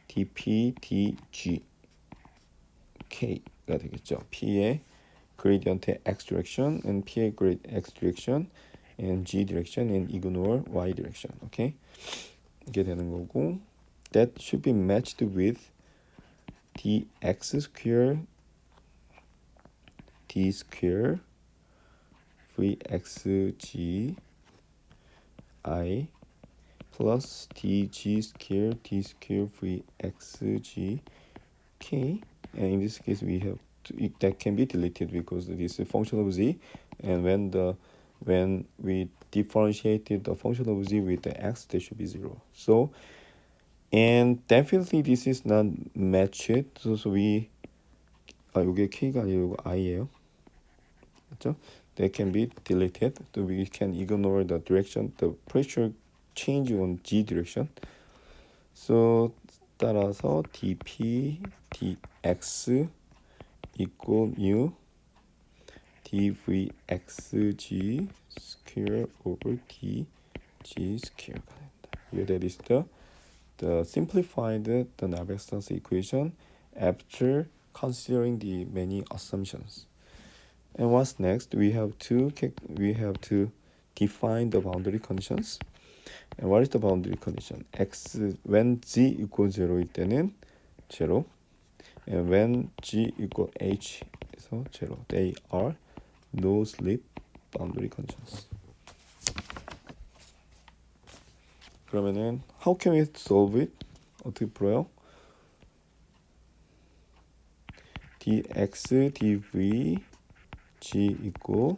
dP dg k가 되겠죠. P의 gradient의 x direction and P의 x direction and g direction and ignore y direction. Okay? 이게 되는 거고, that should be matched with dx square d square vxg I plus dg square d square vxg k, and in this case we have that can be deleted because this is a function of z, and when we differentiated the function of z with the x, that should be 0. So, and definitely this is not matched. So we 이게 k가 아니고 i예요. 그렇죠? That can be deleted. So we can ignore the direction, the pressure change on g direction. So 따라서 dp dx equal mu dvxg square over dg square가 됩니다. Here that is the simplified the Navier-Stokes equation after considering the many assumptions. And what's next? We have to define the boundary conditions. And what is the boundary condition? X when z equals 0일 때는 0, and when g equal h so 0. They are no slip boundary conditions. 그러면은 how can we solve it? 어떻게 풀어요? dx dv g equal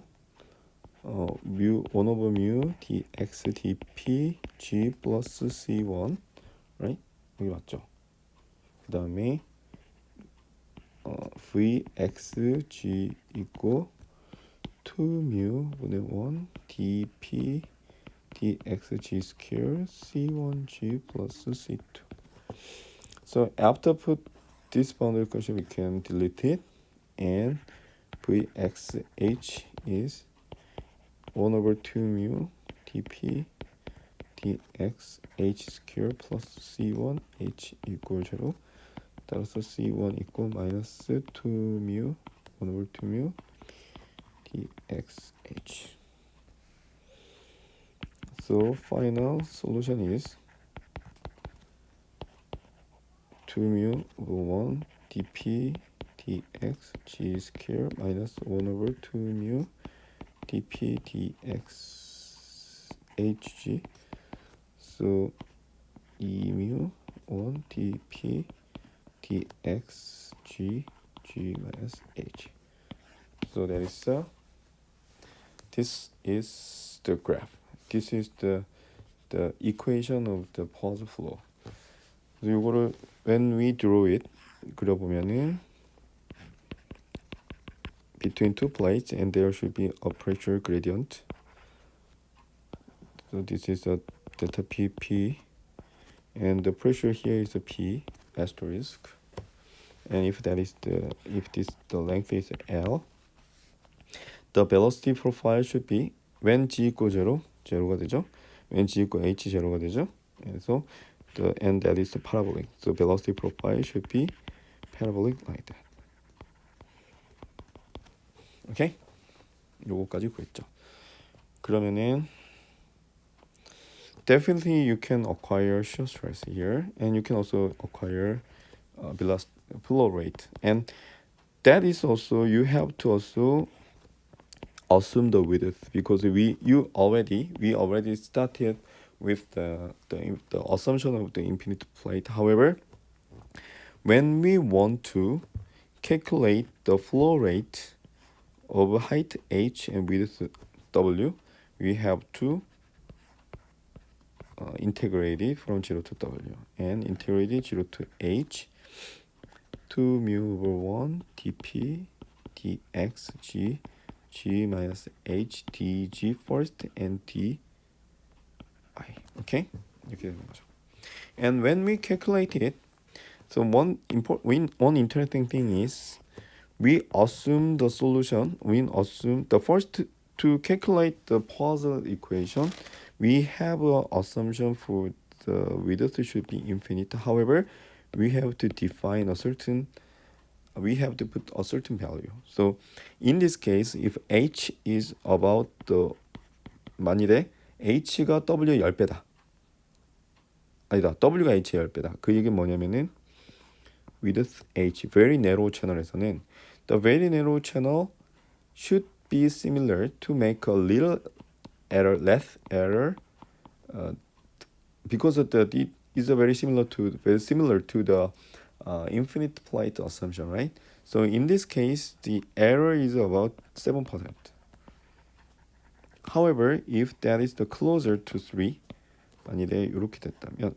mu 1 over mu dx dp g plus c1 right? 여기 맞죠? 그 다음에 vxg equal 2mu 분의 1 dp dxg square c1g plus c2. So after put this boundary condition, we can delete it, and vxh is 1 over 2 mu dp dx h square plus c1 h equal 0. 따라서 c1 equal minus 2 mu 1 over 2 mu dx h. So final solution is 2 mu over 1 dp dx g square minus 1 over 2 mu dp dx hg. So 2 mu 1 dp dx g minus h. So that is this is the graph. This is the equation of the pulse flow. 그래서 이거를 when we draw it 그려보면은 between two plates and there should be a pressure gradient. So this is a delta pp and the pressure here is a p asterisk. And if this the length is L, the velocity profile should be when g equals 0, 0가 되죠. When g equals h, 0가 되죠. And so and that is the parabolic. So velocity profile should be parabolic like that. Okay? 요거까지 구했죠. 그러면은 definitely you can acquire shear stress here, and you can also acquire flow rate, and that is also you have to also assume the width, because we already started with the assumption of the infinite plate. However, when we want to calculate the flow rate of height h and width w, we have to integrate it from 0 to w, and integrate it 0 to h, 2 mu over 1 dp dx g minus h dg first and di. Okay, 이렇게 되는 거죠. And when we calculate it, so one interesting thing is we assume the solution. We assume the first to calculate the Poisson equation. We have an assumption for the width should be infinite. However, we have to define we have to put a certain value. So in this case, if h is about 만일에 h가 w의 10배다. 아니다. w가 h의 10배다. 그 얘기는 뭐냐면은 width h, very narrow channel에서는 the very narrow channel should be similar to make a little error, less error, because it is very similar to the infinite plate assumption, right? So in this case, the error is about 7%. However, if that is the closer to 3, 만일에 이렇게 됐다면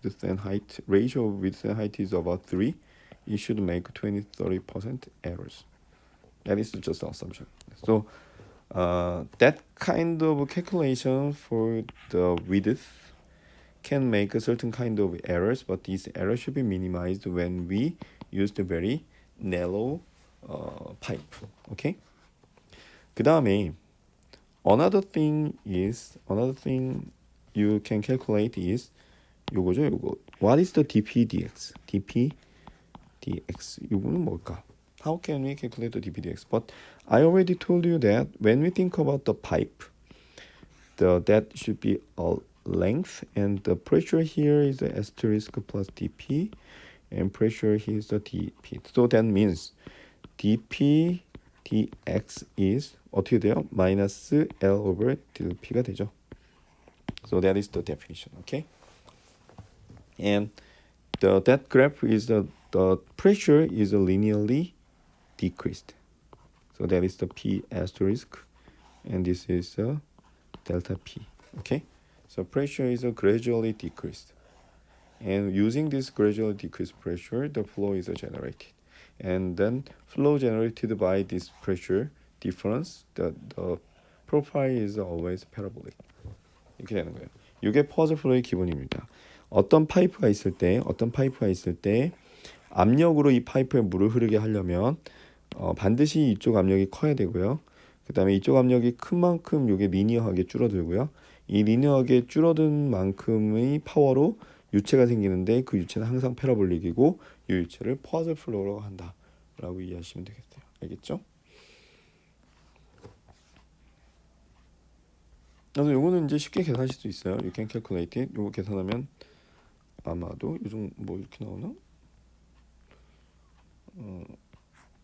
width and height ratio of width and height is about 3, it should make 20-30% errors. That is just an assumption. So that kind of calculation for the width can make a certain kind of errors, but these errors should be minimized when we use the very narrow pipe. Okay. 그 다음에 another thing you can calculate is 요거죠, 요거. What is the dp dx? dp dx. 요거는 뭘까? How can we calculate the dp dx? But I already told you that when we think about the pipe, that should be a length, and the pressure here is the asterisk plus dp, and pressure here is the dp. So that means dp dx is 어떻게 돼요? 마이너스 L over dp가 되죠. So that is the definition. Okay. And that graph is the pressure is linearly decreased. So that is the P asterisk, and this is delta P. Okay. So pressure is gradually decreased, and using this gradually decreased pressure, the flow is generated, and then flow generated by this pressure difference, the profile is always parabolic. 이렇게 되는 거예요. 이게 퍼즐 플로우의 기본입니다. 어떤 파이프가 있을 때 압력으로 이 파이프에 물을 흐르게 하려면 반드시 이쪽 압력이 커야 되고요. 그 다음에 이쪽 압력이 큰 만큼 이게 리니어하게 줄어들고요. 이 리니어하게 줄어든 만큼의 파워로 유체가 생기는데 그 유체는 항상 패러볼릭이고 이 유체를 퍼즐 플로우라고 한다라고 이해하시면 되겠어요. 알겠죠? 그래서 요거는 이제 쉽게 계산하실 수 있어요. You can calculate it. 요거 계산하면 아마도 요즘 뭐 이렇게 나오나?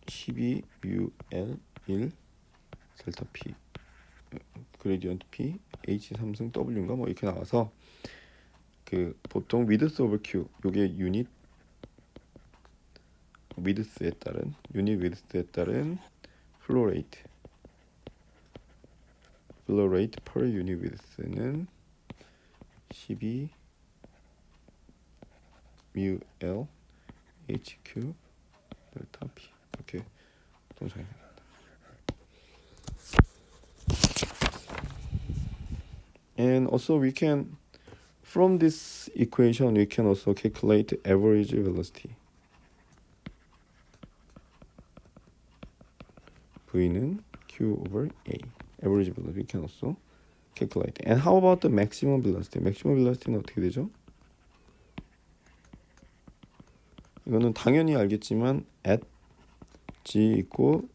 12 UL 1 델타 P 그레디언트 P H 3승 W인가 뭐 이렇게 나와서 그 보통 width over Q 요게 유닛 width에 따른 flow rate per unit width는 12 mu L H Q 델타 P 이렇게 동작이 됩니다. And also we can from this equation we can also calculate average velocity. V는 Q over A. Average velocity we can also calculate. And how about the maximum velocity? Maximum velocity는 어떻게 되죠? 이거는 당연히 알겠지만 at g equal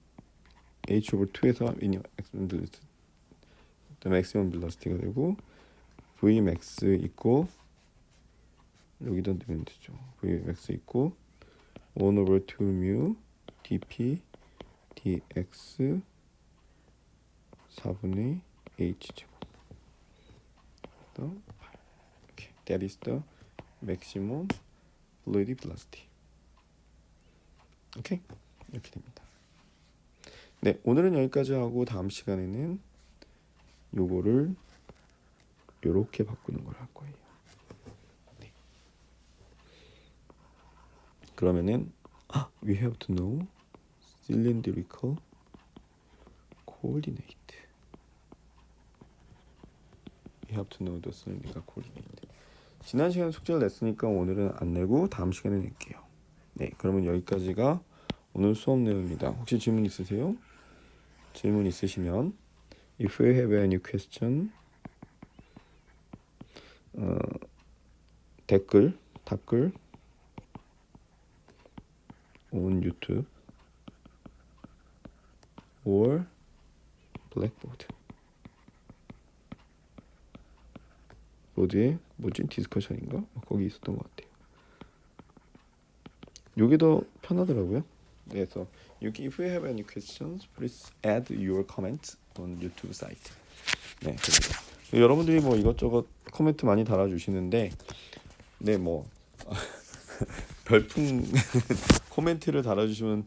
h over 2에서 maximum velocity가 되고 v max equal 여기다 넣으면 되죠. v max equal 1 over 2 mu dp dx 4분의 h 제곱. Okay. That is the maximum fluid velocity. 오케이? 이렇게 됩니다. 네, 오늘은 여기까지 하고 다음 시간에는 요거를 요렇게 바꾸는 걸 할 거예요. 네. 그러면은 we have to know cylindrical coordinate. We have to know the cylindrical coordinate. 지난 시간에 숙제를 냈으니까 오늘은 안 내고 다음 시간에 낼게요. 네, 그러면 여기까지가 오늘 수업 내용입니다. 혹시 질문 있으세요? 질문 있으시면 if you have any question 댓글 on YouTube or Blackboard 보드에 뭐지? 디스커션인가? 거기 있었던 것 같아요. 요게 더 편하더라고요. 그래서 if you have any questions, please add your comments on YouTube site. 네, 여러분들이 뭐 이것저것 코멘트 많이 달아주시는데, 네, 뭐 별풍 코멘트를 달아주시면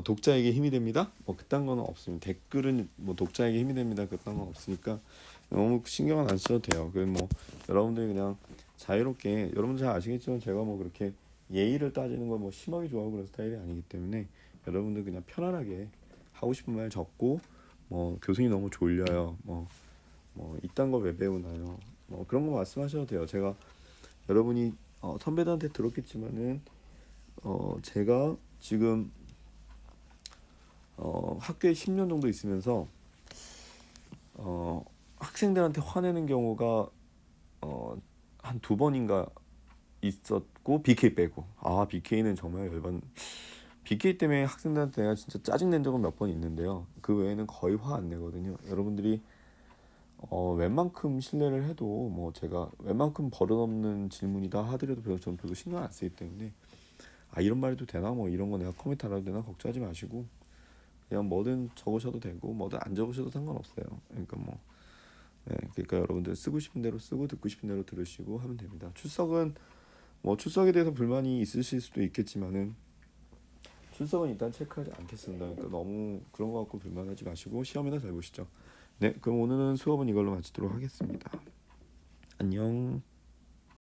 독자에게 힘이 됩니다. 뭐 그딴 거는 없습니다. 댓글은 뭐 독자에게 힘이 됩니다. 그딴 건 없으니까 너무 신경은 안 써도 돼요. 그 뭐 여러분들이 그냥 자유롭게 여러분 잘 아시겠지만 제가 뭐 그렇게 예의를 따지는 걸 뭐 심하게 좋아하고 그런 스타일이 아니기 때문에 여러분들 그냥 편안하게 하고 싶은 말 적고 뭐 교수님 너무 졸려요. 뭐 이딴 거 왜 배우나요? 뭐 그런 거 말씀하셔도 돼요. 제가 여러분이 선배들한테 들었겠지만은 제가 지금 학교에 10년 정도 있으면서 학생들한테 화내는 경우가 한 두 번인가 있었고 BK 빼고 BK는 정말 열받 BK 때문에 학생들한테 내가 진짜 짜증낸 적은 몇 번 있는데요. 그 외에는 거의 화 안 내거든요. 여러분들이 웬만큼 신뢰를 해도 뭐 제가 웬만큼 버릇없는 질문이다 하더라도 저는 별로 신경 안 쓰기 때문에 이런 말해도 되나 뭐 이런 거 내가 코멘트 안 해도 되나 걱정하지 마시고 그냥 뭐든 적으셔도 되고 뭐든 안 적으셔도 상관없어요. 그러니까 뭐 그러니까 여러분들 쓰고 싶은 대로 쓰고 듣고 싶은 대로 들으시고 하면 됩니다. 출석은 뭐 출석에 대해서 불만이 있으실 수도 있겠지만은 출석은 일단 체크하지 않겠습니다. 그러니까 너무 그런 거 갖고 불만하지 마시고 시험이나 잘 보시죠. 네, 그럼 오늘은 수업은 이걸로 마치도록 하겠습니다. 안녕.